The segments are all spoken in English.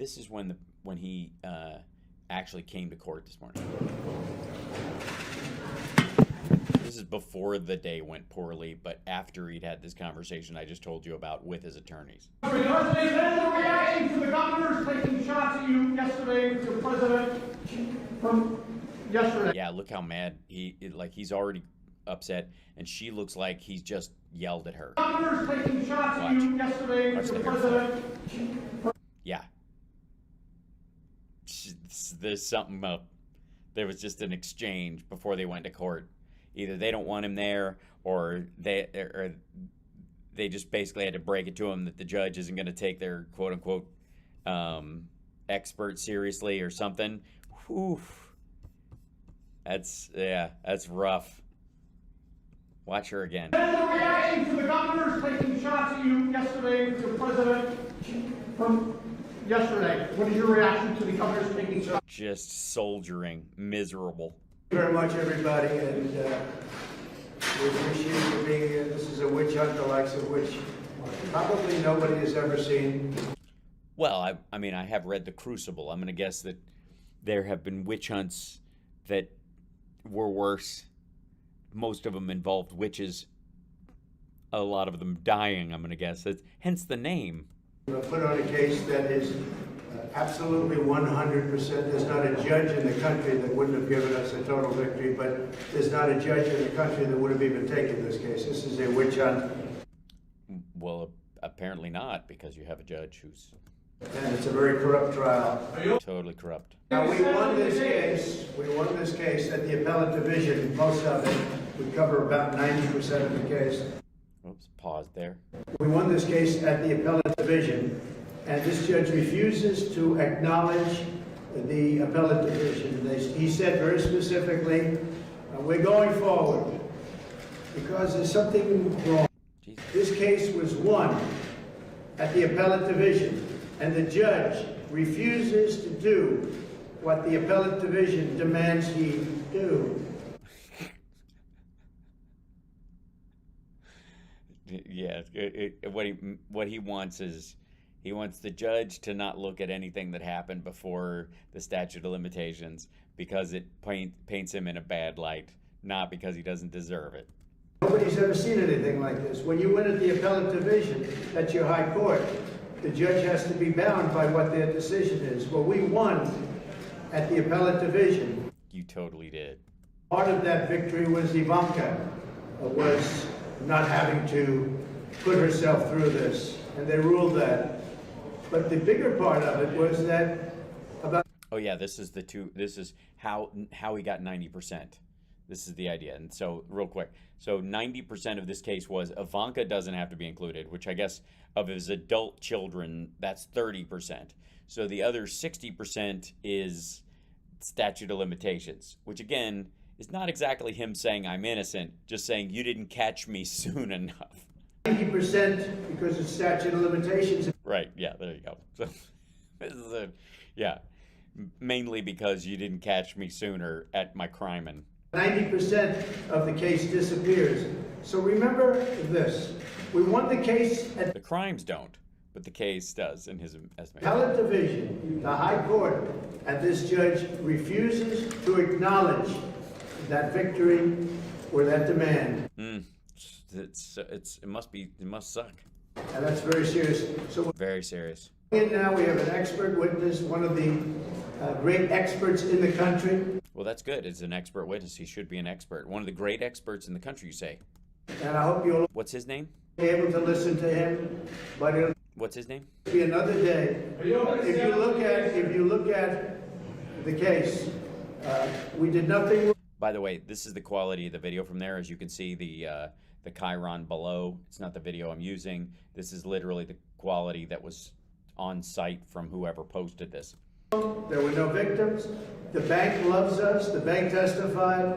This is when he actually came to court this morning. This is before the day went poorly, but after he'd had this conversation I just told you about with his attorneys. Because there's no reaction to the governors taking shots at you yesterday with your president from yesterday. Yeah, look how mad he's already upset, and she looks like he's just yelled at her. Governors taking shots at you yesterday with your president. Yeah. There's something up. There was just an exchange before they went to court. Either they don't want him there, or they just basically had to break it to him that the judge isn't going to take their quote unquote expert seriously or something. Whew. That's rough. Watch her again. There's no reaction to the governors taking shots at you yesterday with your president from yesterday. What is your reaction to the governors taking shots? Just soldiering, miserable. Thank you very much, everybody, and we appreciate you being here. This is a witch hunt, the likes of which probably nobody has ever seen. Well, I mean, I have read The Crucible. I'm going to guess that there have been witch hunts that were worse. Most of them involved witches. A lot of them dying, I'm going to guess. Hence the name. Put on a case that is absolutely 100%. There's not a judge in the country that wouldn't have given us a total victory, but there's not a judge in the country that would have even taken this case. This is a witch hunt. Well, apparently not, because you have a judge who's... And it's a very corrupt trial. Totally corrupt. Now, we won this case. We won this case at the appellate division. Most of it would cover about 90% of the case. Oops, paused there. We won this case at the appellate division, and this judge refuses to acknowledge the appellate division. He said very specifically, we're going forward because there's something wrong. Jesus. This case was won at the appellate division, and the judge refuses to do what the appellate division demands he do. Yeah, what he wants is he wants the judge to not look at anything that happened before the statute of limitations because it paints him in a bad light, not because he doesn't deserve it. Nobody's ever seen anything like this. When you win at the appellate division, that's your high court. The judge has to be bound by what their decision is. Well, we won at the appellate division. You totally did. Part of that victory was Ivanka was not having to put herself through this, and they ruled that. But the bigger part of it was that about... Oh yeah, this is how he got 90%. This is the idea. And so real quick, so 90% of this case was Ivanka doesn't have to be included, which I guess of his adult children, that's 30%. So the other 60% is statute of limitations, which again is not exactly him saying I'm innocent, just saying you didn't catch me soon enough. 90% because it's statute of limitations. Right, yeah, there you go. So this is mainly because you didn't catch me sooner at my criming. 90% of the case disappears. So remember this. We won the case at the crimes don't, but the case does in his estimation. Appellate division, the high court, and this judge refuses to acknowledge that victory or that demand. It must suck. And that's very serious. So very serious. Now we have an expert witness, one of the great experts in the country. Well, that's good. It's an expert witness. He should be an expert. One of the great experts in the country, you say. And I hope you'll... What's his name? ...be able to listen to him. But it'll... What's his name? ...be another day. If you look at the case, we did nothing... By the way, this is the quality of the video from there. As you can see, the chyron below. It's not the video I'm using. This is literally the quality that was on site from whoever posted this. There were no victims. The bank loves us. The bank testified.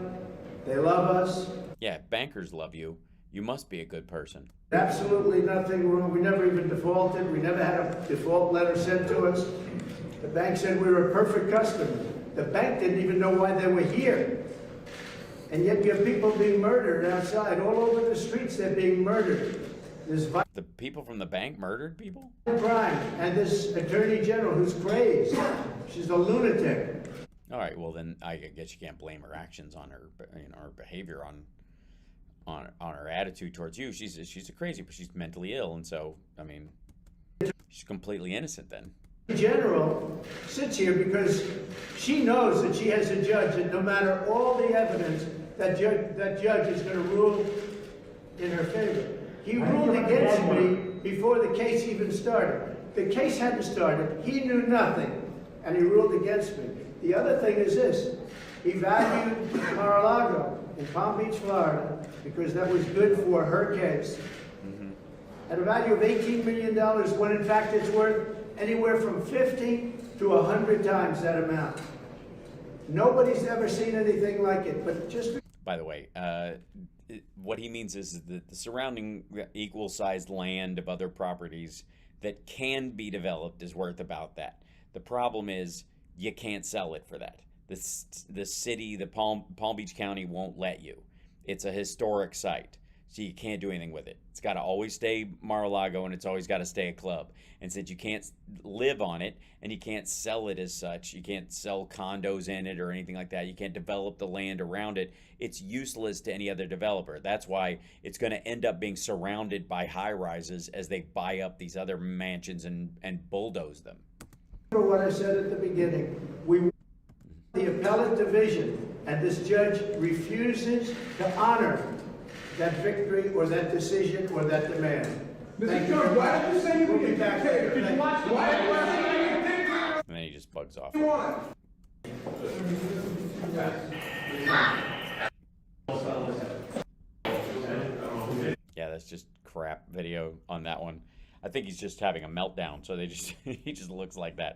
They love us. Yeah, bankers love you. You must be a good person. Absolutely nothing wrong. We never even defaulted. We never had a default letter sent to us. The bank said we were a perfect customer. The bank didn't even know why they were here. And yet you have people being murdered outside. All over the streets they're being murdered. this violent The people from the bank murdered people? crime, and this attorney general who's crazed. She's a lunatic. All right, well then I guess you can't blame her actions on her, her behavior on her attitude towards you. She's a crazy, but she's mentally ill, and so I mean, she's completely innocent then. General sits here because she knows that she has a judge, and no matter all the evidence, that judge is going to rule in her favor. He ruled against me before the case even started. The case hadn't started. He knew nothing, and he ruled against me. The other thing is this. He valued Mar-a-Lago in Palm Beach, Florida, because that was good for her case, at a value of $18 million, when in fact it's worth anywhere from 50 to 100 times that amount. Nobody's ever seen anything like it, but just... By the way, what he means is that the surrounding equal-sized land of other properties that can be developed is worth about that. The problem is you can't sell it for that. The city, the Palm Beach County won't let you. It's a historic site, so you can't do anything with it. It's got to always stay Mar-a-Lago, and it's always got to stay a club. And since you can't live on it, and you can't sell it as such, you can't sell condos in it or anything like that, you can't develop the land around it, it's useless to any other developer. That's why it's going to end up being surrounded by high-rises as they buy up these other mansions and bulldoze them. Remember what I said at the beginning. We the appellate division, and this judge refuses to honor that victory or that decision or that demand. Mr. Jones, why did you say you were a dictator? Did you watch the And then he just bugs off. Yeah, that's just crap video on that one. I think he's just having a meltdown, so he just looks like that.